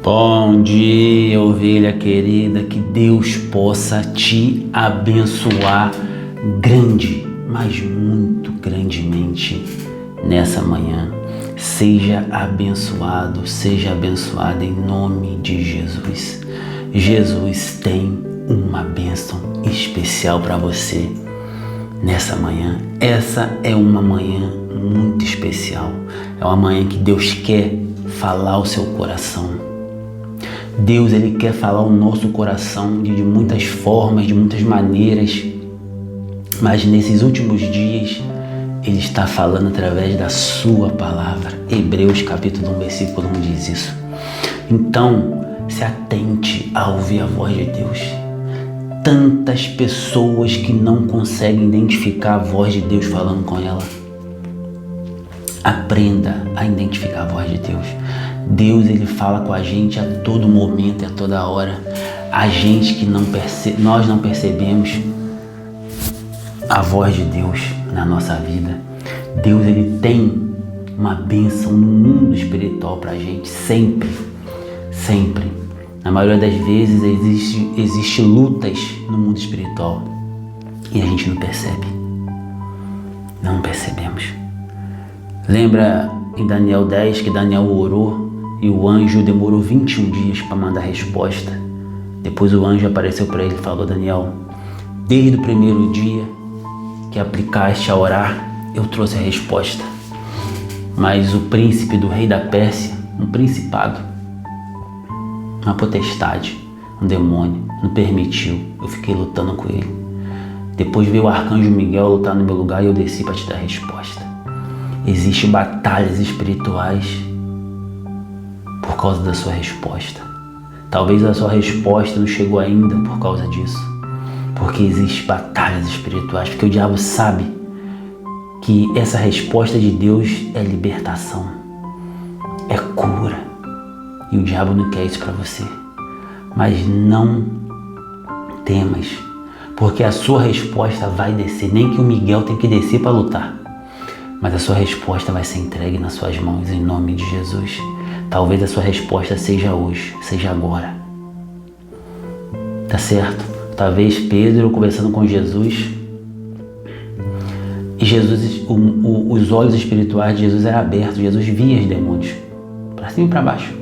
Bom dia, ovelha querida, que Deus possa te abençoar grande, mas muito grandemente nessa manhã. Seja abençoada em nome de Jesus. Jesus tem uma bênção especial para você nessa manhã. Essa é uma manhã muito especial. É uma manhã que Deus quer falar ao seu coração. Deus, Ele quer falar ao nosso coração de muitas formas, de muitas maneiras, mas nesses últimos dias Ele está falando através da sua palavra. Hebreus capítulo 1, versículo 1 diz isso. Então, se atente a ouvir a voz de Deus. Tantas pessoas que não conseguem identificar a voz de Deus falando com ela. Aprenda a identificar a voz de Deus. Deus, Ele fala com a gente a todo momento e a toda hora. A gente que nós não percebemos a voz de Deus na nossa vida. Deus, Ele tem uma bênção no mundo espiritual pra gente, sempre, sempre. Na maioria das vezes existe lutas no mundo espiritual e a gente não percebe. Não percebemos. Lembra em Daniel 10 que Daniel orou e o anjo demorou 21 dias para mandar a resposta. Depois o anjo apareceu para ele e falou: Daniel, desde o primeiro dia que aplicaste a orar, eu trouxe a resposta. Mas o príncipe do rei da Pérsia, um principado, uma potestade, um demônio, não permitiu. Eu fiquei lutando com ele. Depois veio o arcanjo Miguel lutar no meu lugar e eu desci para te dar a resposta. Existem batalhas espirituais por causa da sua resposta. Talvez a sua resposta não chegou ainda por causa disso. Porque existem batalhas espirituais. Porque o diabo sabe que essa resposta de Deus é libertação, é cura. E o diabo não quer isso para você. Mas não temas, porque a sua resposta vai descer. Nem que o Miguel tenha que descer para lutar. Mas a sua resposta vai ser entregue nas suas mãos em nome de Jesus. Talvez a sua resposta seja hoje, seja agora. Tá certo? Talvez Pedro conversando com Jesus, e Jesus, os olhos espirituais de Jesus eram abertos. Jesus via os demônios, para cima e para baixo.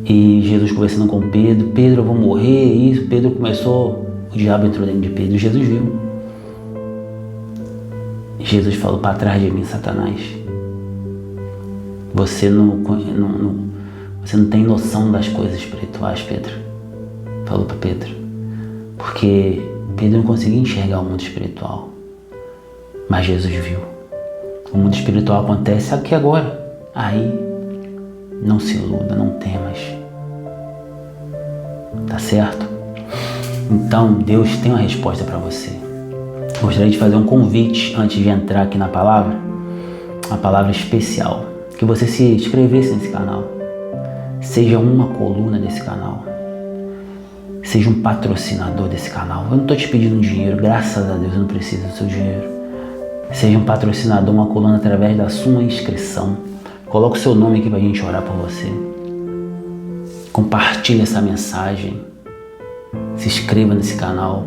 E Jesus conversando com Pedro: Pedro, eu vou morrer. E isso, Pedro começou, o diabo entrou dentro de Pedro. Jesus viu. Jesus falou: para trás de mim, Satanás. Você não tem noção das coisas espirituais, Pedro. Falou para Pedro. Porque Pedro não conseguia enxergar o mundo espiritual. Mas Jesus viu. O mundo espiritual acontece aqui agora. Aí, não se iluda, não temas. Tá certo? Então, Deus tem uma resposta para você. Gostaria de fazer um convite antes de entrar aqui na palavra, uma palavra especial, que você se inscrevesse nesse canal, seja uma coluna desse canal, seja um patrocinador desse canal. Eu não estou te pedindo dinheiro, graças a Deus eu não preciso do seu dinheiro. Seja um patrocinador, uma coluna através da sua inscrição. Coloque o seu nome aqui para a gente orar por você. Compartilhe essa mensagem, se inscreva nesse canal,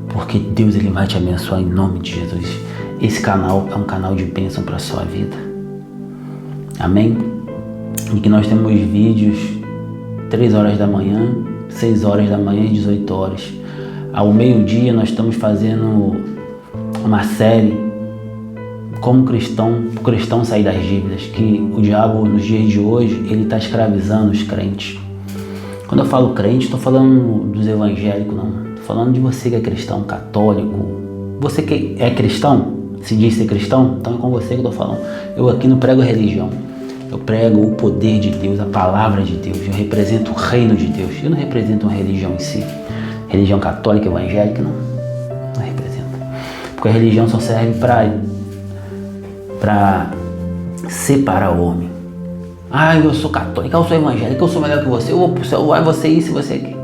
porque Deus, Ele vai te abençoar em nome de Jesus. Esse canal é um canal de bênção para a sua vida. Amém? E que nós temos vídeos 3 horas da manhã, 6 horas da manhã e 18 horas. Ao meio-dia nós estamos fazendo uma série como o cristão sair das dívidas, que o diabo nos dias de hoje ele está escravizando os crentes. Quando eu falo crente, estou falando dos evangélicos, não. Falando de você que é cristão, católico. Você que é cristão, se diz ser cristão, então é com você que eu estou falando. Eu aqui não prego religião. Eu prego o poder de Deus, a palavra de Deus. Eu represento o reino de Deus. Eu não represento uma religião em si. Religião católica, evangélica, não represento. Porque a religião só serve para separar o homem. Ah, eu sou católico, eu sou evangélico, eu sou melhor que você. Eu vou pro céu, vai você isso e você aqui.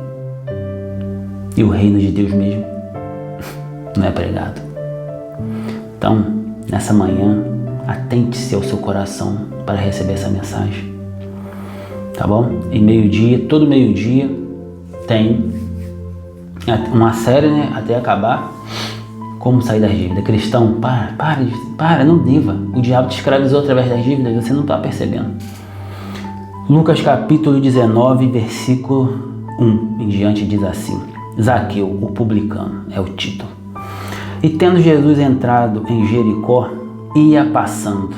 E o reino de Deus mesmo não é pregado. Então, nessa manhã, atente-se ao seu coração para receber essa mensagem. tá bom? E meio-dia, todo meio-dia tem uma série, né, até acabar. Como sair das dívidas. Cristão, para, não deva. O diabo te escravizou através das dívidas, você não está percebendo. Lucas capítulo 19, versículo 1 em diante diz assim: Zaqueu, o publicano, é o título. E tendo Jesus entrado em Jericó, ia passando.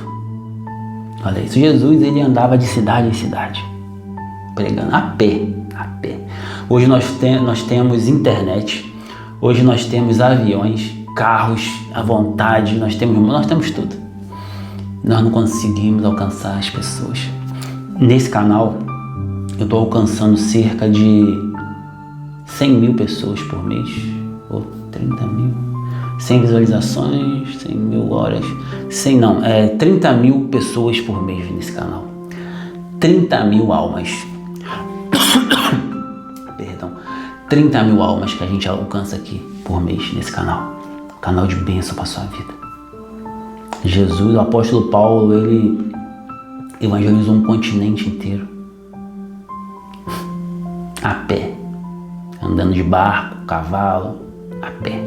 Olha isso, Jesus ele andava de cidade em cidade, pregando a pé. Hoje nós temos internet, hoje nós temos aviões, carros à vontade, nós temos tudo. Nós não conseguimos alcançar as pessoas. Nesse canal, eu estou alcançando cerca de 100 mil pessoas por mês, ou 30 mil, 100 visualizações, 100 mil horas, 30 mil pessoas por mês nesse canal. 30 mil almas. Perdão. 30 mil almas que a gente alcança aqui por mês nesse canal. Canal de bênção para sua vida. Jesus, o apóstolo Paulo, ele evangelizou um continente inteiro. A pé. Andando de barco, cavalo, a pé.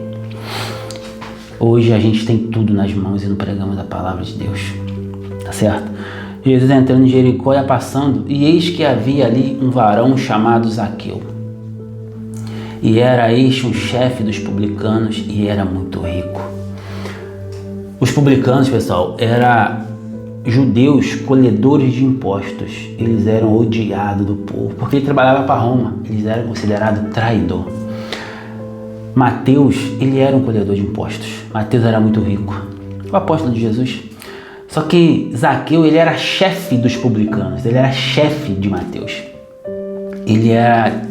Hoje a gente tem tudo nas mãos e não pregamos a palavra de Deus. Tá certo? Jesus entrando em Jericó ia passando, e eis que havia ali um varão chamado Zaqueu. E era este um chefe dos publicanos e era muito rico. Os publicanos, pessoal, eram judeus colhedores de impostos. Eles eram odiados do povo, porque ele trabalhava para Roma. Eles eram considerados traidor. Mateus, ele era um colhedor de impostos. Mateus era muito rico, o apóstolo de Jesus. Só que Zaqueu, ele era chefe dos publicanos. Ele era chefe de Mateus. Ele era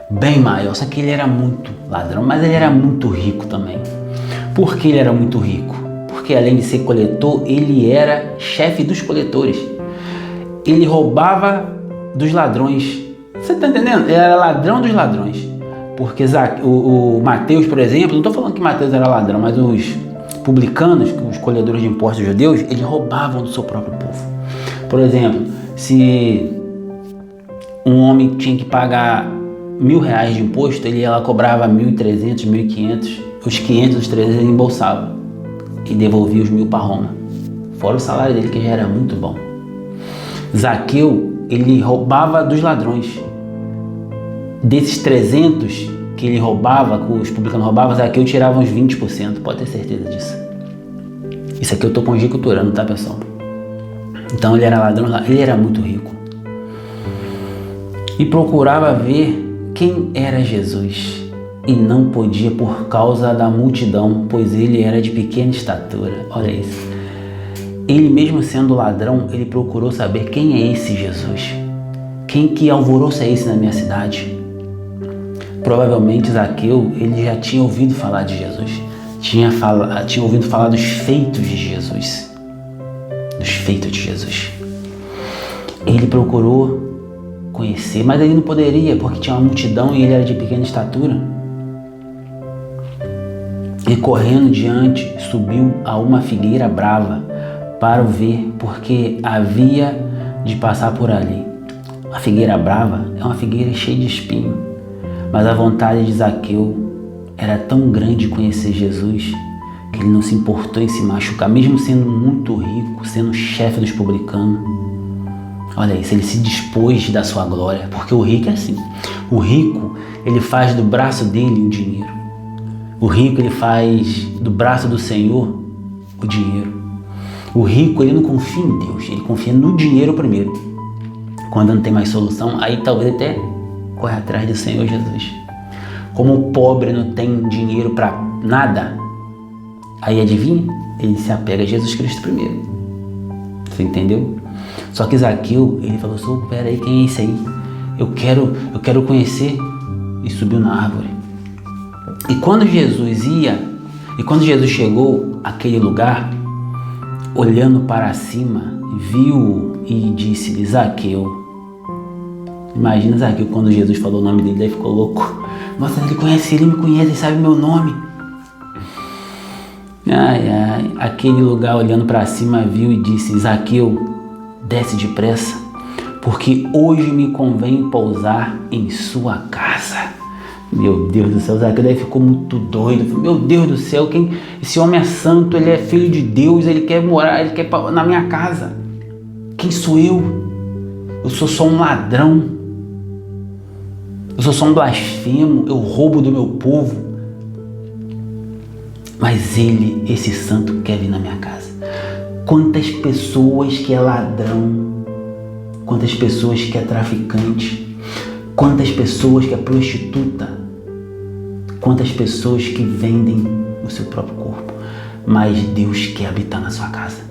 bem maior, só que ele era muito ladrão, mas ele era muito rico também. Por que ele era muito rico? Porque além de ser coletor, ele era chefe dos coletores. Ele roubava dos ladrões. Você está entendendo? Ele era ladrão dos ladrões. Porque o Mateus, por exemplo, não estou falando que Mateus era ladrão, mas os publicanos, os colhedores de impostos judeus, eles roubavam do seu próprio povo. Por exemplo, se um homem tinha que pagar R$1.000 de imposto, ele ia lá, cobrava 1.300, 1.500, os 500, os 300 ele embolsava e devolvia os 1.000 para Roma, fora o salário dele, que já era muito bom. Zaqueu, ele roubava dos ladrões. Desses 300 que ele roubava, que os publicanos roubavam, Zaqueu tirava uns 20%, pode ter certeza disso. Isso aqui eu estou conjecturando, tá, pessoal? Então ele era ladrão, ele era muito rico. E procurava ver quem era Jesus, e não podia por causa da multidão, pois ele era de pequena estatura. Olha isso. Ele mesmo sendo ladrão, ele procurou saber quem é esse Jesus. Quem que alvoroço é esse na minha cidade? Provavelmente Zaqueu, ele já tinha ouvido falar de Jesus. Tinha ouvido falar dos feitos de Jesus. Dos feitos de Jesus. Ele procurou conhecer, mas ele não poderia, porque tinha uma multidão e ele era de pequena estatura. E correndo diante, subiu a uma figueira brava para o ver, porque havia de passar por ali. A figueira brava é uma figueira cheia de espinho, mas a vontade de Zaqueu era tão grande de conhecer Jesus que ele não se importou em se machucar, mesmo sendo muito rico, sendo chefe dos publicanos. Olha isso, ele se dispôs da sua glória, porque o rico é assim. O rico, ele faz do braço dele o dinheiro. O rico, ele faz do braço do Senhor o dinheiro. O rico, ele não confia em Deus, ele confia no dinheiro primeiro. Quando não tem mais solução, aí talvez até corre atrás do Senhor Jesus. Como o pobre não tem dinheiro para nada, aí adivinha? Ele se apega a Jesus Cristo primeiro. Você entendeu? Só que Zaqueu, ele falou assim: pera aí, quem é esse aí? Eu quero conhecer. E subiu na árvore. E quando Jesus chegou àquele lugar, olhando para cima, viu e disse-lhe: Zaqueu. Imagina Zaqueu, quando Jesus falou o nome dele, ele ficou louco. Nossa, ele me conhece, ele sabe meu nome. Aquele lugar, olhando para cima, viu e disse: Zaqueu, desce depressa, porque hoje me convém pousar em sua casa. Meu Deus do céu, Zaqueu daí ficou muito doido. Meu Deus do céu, esse homem é santo, ele é filho de Deus, ele quer morar, ele quer na minha casa. Quem sou eu? Eu sou só um ladrão. Eu sou só um blasfemo, eu roubo do meu povo. Mas ele, esse santo, quer vir na minha casa. Quantas pessoas que é ladrão, quantas pessoas que é traficante, quantas pessoas que é prostituta, quantas pessoas que vendem o seu próprio corpo, mas Deus quer habitar na sua casa.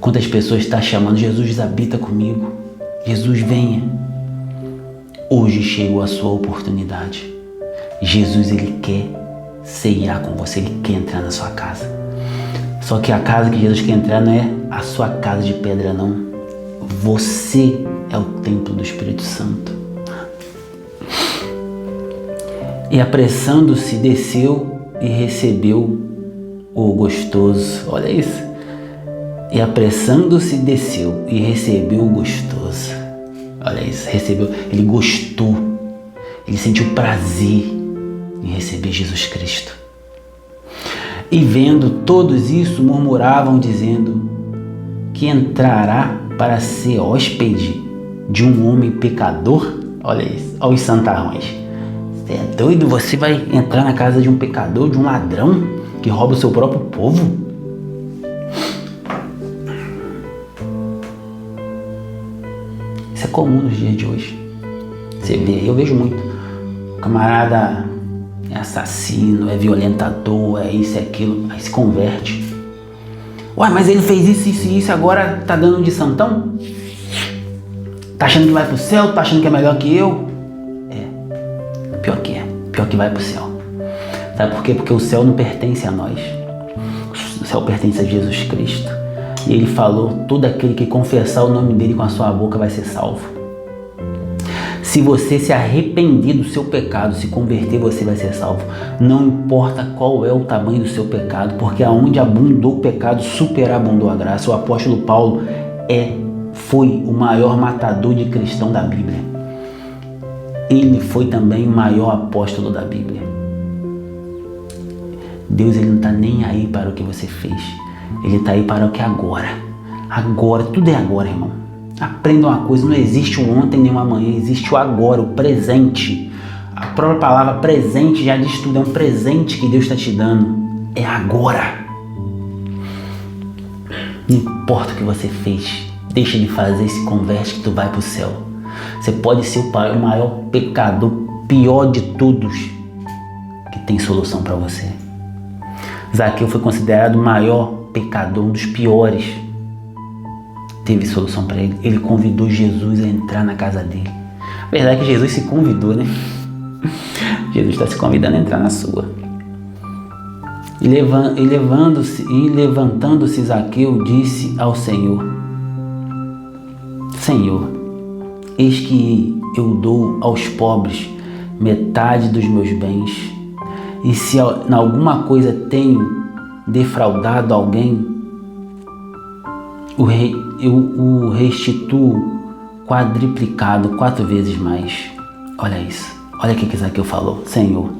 Quantas pessoas estão chamando, Jesus habita comigo, Jesus venha. Hoje chegou a sua oportunidade. Jesus, ele quer ceiar com você, ele quer entrar na sua casa. Só que a casa que Jesus quer entrar não é a sua casa de pedra, não. Você é o templo do Espírito Santo. E apressando-se, desceu e recebeu o gostoso. Olha isso. E apressando-se, desceu e recebeu o gostoso. Olha isso, recebeu. Ele gostou. Ele sentiu prazer em receber Jesus Cristo. E vendo todos isso, murmuravam, dizendo que entrará para ser hóspede de um homem pecador. Olha isso, olha os santarrões. Você é doido? Você vai entrar na casa de um pecador, de um ladrão que rouba o seu próprio povo? Isso é comum nos dias de hoje. Você vê, eu vejo muito. O camarada é assassino, é violentador, é isso, é aquilo, aí se converte. Ué, mas ele fez isso e isso, agora tá dando de santão? Tá achando que vai pro céu? Tá achando que é melhor que eu? Pior que é. Pior que vai pro céu. Sabe por quê? Porque o céu não pertence a nós. O céu pertence a Jesus Cristo. E ele falou, todo aquele que confessar o nome dele com a sua boca vai ser salvo. Se você se arrepender do seu pecado, se converter, você vai ser salvo. Não importa qual é o tamanho do seu pecado, porque aonde abundou o pecado, superabundou a graça. O apóstolo Paulo foi o maior matador de cristão da Bíblia. Ele foi também o maior apóstolo da Bíblia. Deus, ele não está nem aí para o que você fez. Ele está aí para o que é agora. Agora, tudo é agora, irmão. Aprenda uma coisa, não existe o ontem nem o amanhã, existe o agora, o presente. A própria palavra presente já diz tudo, é um presente que Deus está te dando. É agora. Não importa o que você fez, deixa de fazer e se converte que tu vai para o céu. Você pode ser o maior pecador, pior de todos, que tem solução para você. Zaqueu foi considerado o maior pecador, um dos piores. Teve solução para ele. Ele convidou Jesus a entrar na casa dele. A verdade é que Jesus se convidou, né? Jesus está se convidando a entrar na sua. E levantando-se Zaqueu, disse ao Senhor: Senhor, eis que eu dou aos pobres metade dos meus bens, e se em alguma coisa tenho defraudado alguém, eu o restituo quadriplicado, 4 vezes mais. Olha isso. Olha o que Zaqueu falou. Senhor,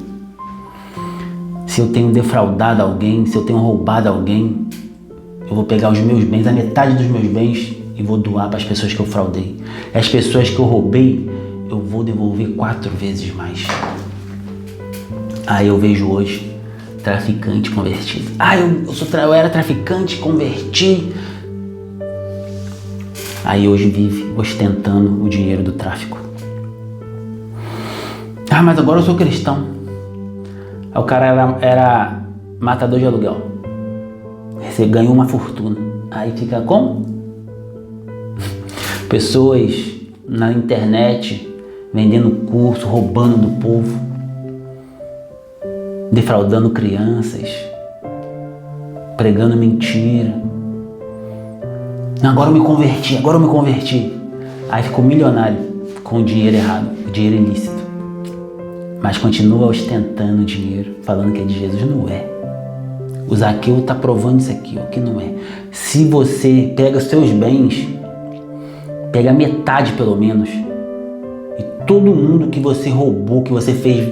se eu tenho defraudado alguém, se eu tenho roubado alguém, eu vou pegar os meus bens, a metade dos meus bens, e vou doar para as pessoas que eu fraudei. As pessoas que eu roubei, eu vou devolver 4 vezes mais. Aí eu vejo hoje traficante convertido. Eu era traficante, converti. Aí hoje vive ostentando o dinheiro do tráfico. Mas agora eu sou cristão. Aí o cara era matador de aluguel. Você ganhou uma fortuna. Aí fica como? Pessoas na internet vendendo curso, roubando do povo, defraudando crianças, pregando mentira. Agora eu me converti. Aí ficou milionário com o dinheiro errado, o dinheiro ilícito. Mas continua ostentando dinheiro, falando que é de Jesus. Não é. O Zaqueu está provando isso aqui, ó, que não é. Se você pega os seus bens Pega metade pelo menos. E todo mundo que você roubou, que você fez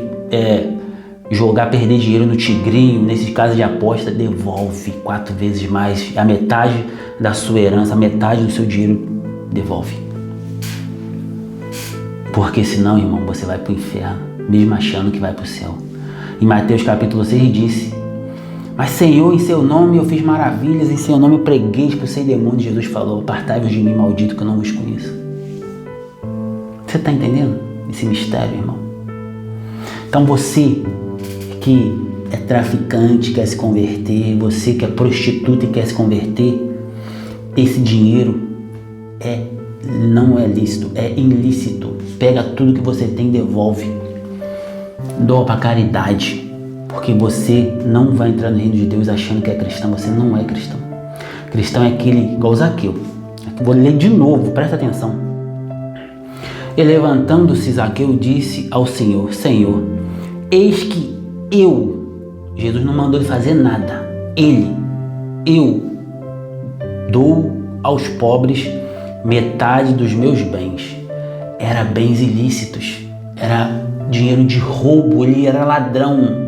jogar, perder dinheiro no tigrinho, nesses casos de aposta, devolve 4 vezes mais. A metade da sua herança, a metade do seu dinheiro, devolve. Porque senão, irmão, você vai para o inferno, mesmo achando que vai para o céu. Em Mateus capítulo 6 disse: mas Senhor, em seu nome eu fiz maravilhas, em seu nome eu preguei, expulsei demônios. Jesus falou: apartai-vos de mim, maldito, que eu não vos conheço. Você está entendendo esse mistério, irmão? Então você que é traficante, quer se converter, você que é prostituta e quer se converter, esse dinheiro não é lícito, é ilícito. Pega tudo que você tem e devolve. Doa para caridade, porque você não vai entrar no reino de Deus achando que é cristão. Você não é cristão. Cristão é aquele igual Zaqueu. Vou ler de novo, presta atenção. E levantando-se Zaqueu disse ao Senhor: Senhor, eis que Jesus não mandou ele fazer nada. Eu dou aos pobres metade dos meus bens. Era bens ilícitos, era dinheiro de roubo, ele era ladrão.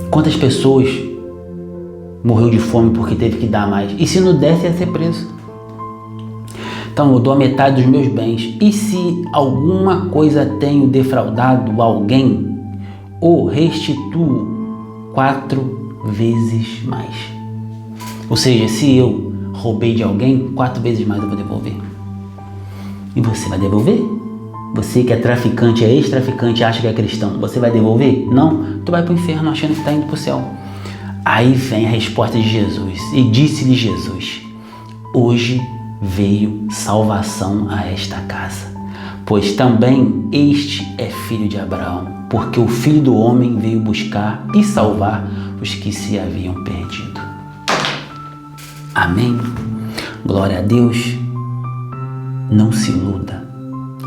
Quantas pessoas morreu de fome porque teve que dar mais? E se não desse, ia ser preso. Então eu dou a metade dos meus bens. E se alguma coisa tenho defraudado alguém, o restituo 4 vezes mais. Ou seja, se eu roubei de alguém, 4 vezes mais eu vou devolver. E você vai devolver? Você que é traficante, é ex-traficante, acha que é cristão, você vai devolver? Não, tu vai para o inferno achando que está indo para o céu. Aí vem a resposta de Jesus. E disse-lhe Jesus: hoje veio salvação a esta casa, pois também este é filho de Abraão, porque o Filho do Homem veio buscar e salvar os que se haviam perdido. Amém? Glória a Deus. Não se iluda.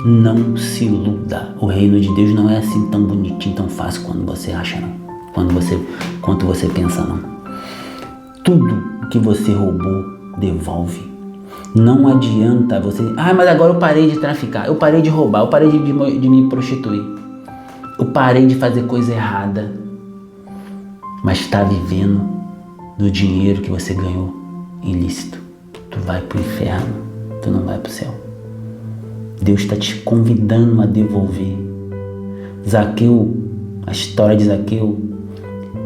Não se iluda. O reino de Deus não é assim tão bonitinho, tão fácil quando você acha, não. Quanto você pensa, não. Tudo que você roubou, devolve. Não adianta você... mas agora eu parei de traficar, eu parei de roubar, eu parei de me prostituir. Eu parei de fazer coisa errada. Mas está vivendo do dinheiro que você ganhou ilícito. Tu vai pro inferno, tu não vai pro céu. Deus está te convidando a devolver. Zaqueu, a história de Zaqueu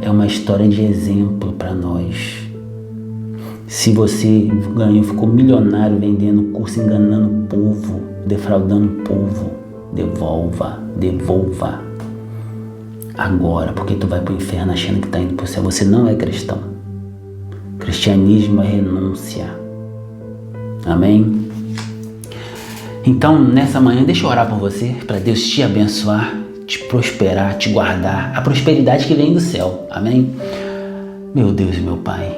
é uma história de exemplo para nós. Se você ganhou, ficou milionário vendendo curso, enganando o povo, defraudando o povo, devolva. Agora, porque tu vai para o inferno achando que está indo para o céu. Você não é cristão. Cristianismo é renúncia. Amém? Então, nessa manhã, deixa eu orar por você, para Deus te abençoar, te prosperar, te guardar. A prosperidade que vem do céu. Amém? Meu Deus e meu Pai,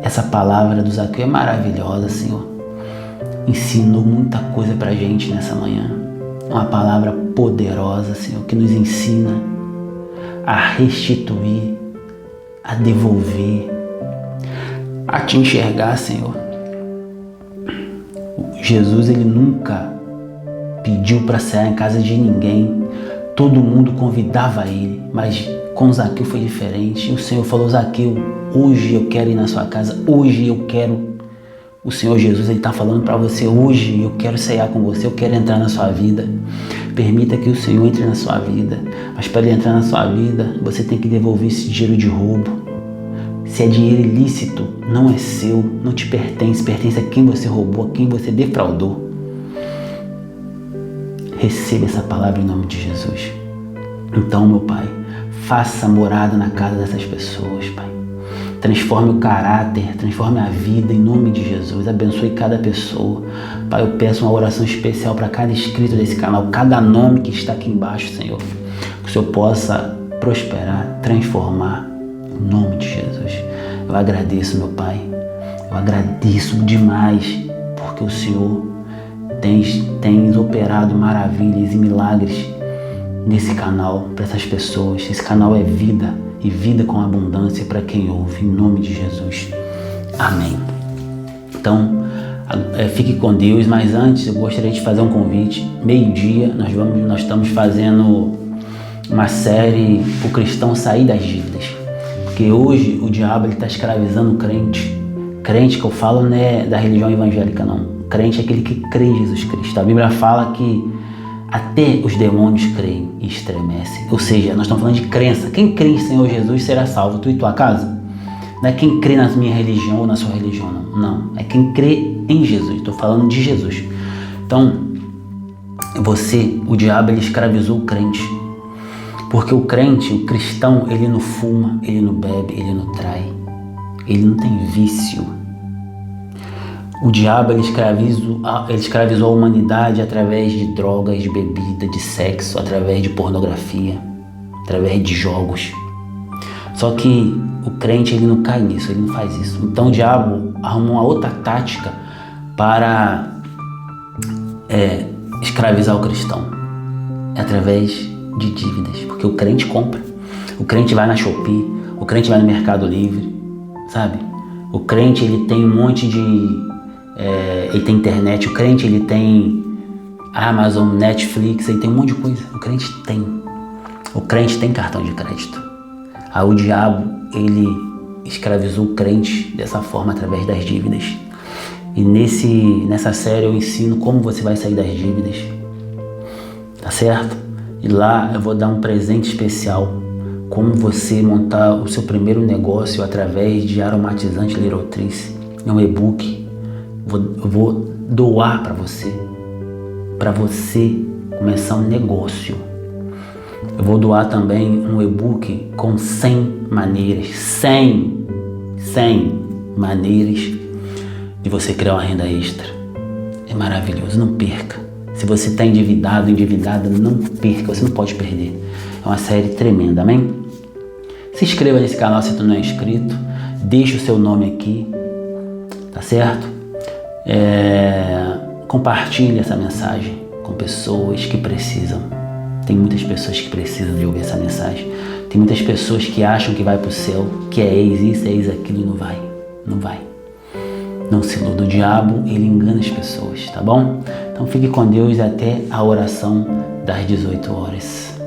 essa palavra do Zaqueu é maravilhosa, Senhor. Ensinou muita coisa pra gente nessa manhã. Uma palavra poderosa, Senhor, que nos ensina a restituir, a devolver, a te enxergar, Senhor. Jesus, ele nunca pediu para sair em casa de ninguém. Todo mundo convidava ele, mas com Zaqueu foi diferente. O Senhor falou: Zaqueu, hoje eu quero ir na sua casa, hoje eu quero. O Senhor Jesus, ele está falando para você: hoje eu quero ceiar com você, eu quero entrar na sua vida. Permita que o Senhor entre na sua vida, mas para ele entrar na sua vida, você tem que devolver esse dinheiro de roubo. Se é dinheiro ilícito, não é seu, não te pertence, pertence a quem você roubou, a quem você defraudou. Receba essa palavra em nome de Jesus. Então, meu Pai, faça morada na casa dessas pessoas, Pai. Transforme o caráter, transforme a vida em nome de Jesus. Abençoe cada pessoa. Pai, eu peço uma oração especial para cada inscrito desse canal, cada nome que está aqui embaixo, Senhor. Que o Senhor possa prosperar, transformar em nome de Jesus. Eu agradeço, meu Pai. Eu agradeço demais porque o Senhor tens operado maravilhas e milagres nesse canal para essas pessoas. Esse canal é vida e vida com abundância para quem ouve, em nome de Jesus. Amém. Então, Fique com Deus, mas antes eu gostaria de fazer um convite. Meio-dia nós estamos fazendo uma série para o cristão sair das dívidas, porque hoje o diabo está escravizando o crente. Crente que eu falo não é da religião evangélica não, crente é aquele que crê em Jesus Cristo. A Bíblia fala que até os demônios creem e estremecem, ou seja, nós estamos falando de crença. Quem crê em Senhor Jesus será salvo, tu e tua casa. Não é quem crê na minha religião ou na sua religião, não, é quem crê em Jesus. Estou falando de Jesus. Então, o diabo, ele escravizou o crente. Porque o crente, o cristão, ele não fuma, ele não bebe, ele não trai. Ele não tem vício. O diabo, ele escravizou a humanidade através de drogas, de bebida, de sexo, através de pornografia, através de jogos. Só que o crente, ele não cai nisso, ele não faz isso. Então o diabo arrumou uma outra tática para escravizar o cristão, através de dívidas, porque o crente compra, o crente vai na Shopee, o crente vai no Mercado Livre, sabe? O crente, ele tem um monte de... ele tem internet, o crente, ele tem Amazon, Netflix, ele tem um monte de coisa, o crente tem cartão de crédito. Aí o diabo, ele escravizou o crente dessa forma, através das dívidas. E nessa série eu ensino como você vai sair das dívidas, tá certo? E lá eu vou dar um presente especial, como você montar o seu primeiro negócio através de aromatizante Little Trees. É um e-book, eu vou doar para você começar um negócio. Eu vou doar também um e-book com 100 maneiras de você criar uma renda extra. É maravilhoso, não perca. Se você está endividado, endividada, não perca, você não pode perder. É uma série tremenda, amém? Se inscreva nesse canal se tu não é inscrito, deixa o seu nome aqui, tá certo? Compartilhe essa mensagem com pessoas que precisam. Tem muitas pessoas que precisam de ouvir essa mensagem. Tem muitas pessoas que acham que vai para o céu, que é ex isso, é ex aquilo, e não vai. Não se iluda, o diabo, ele engana as pessoas, tá bom? Então fique com Deus até a oração das 18 horas.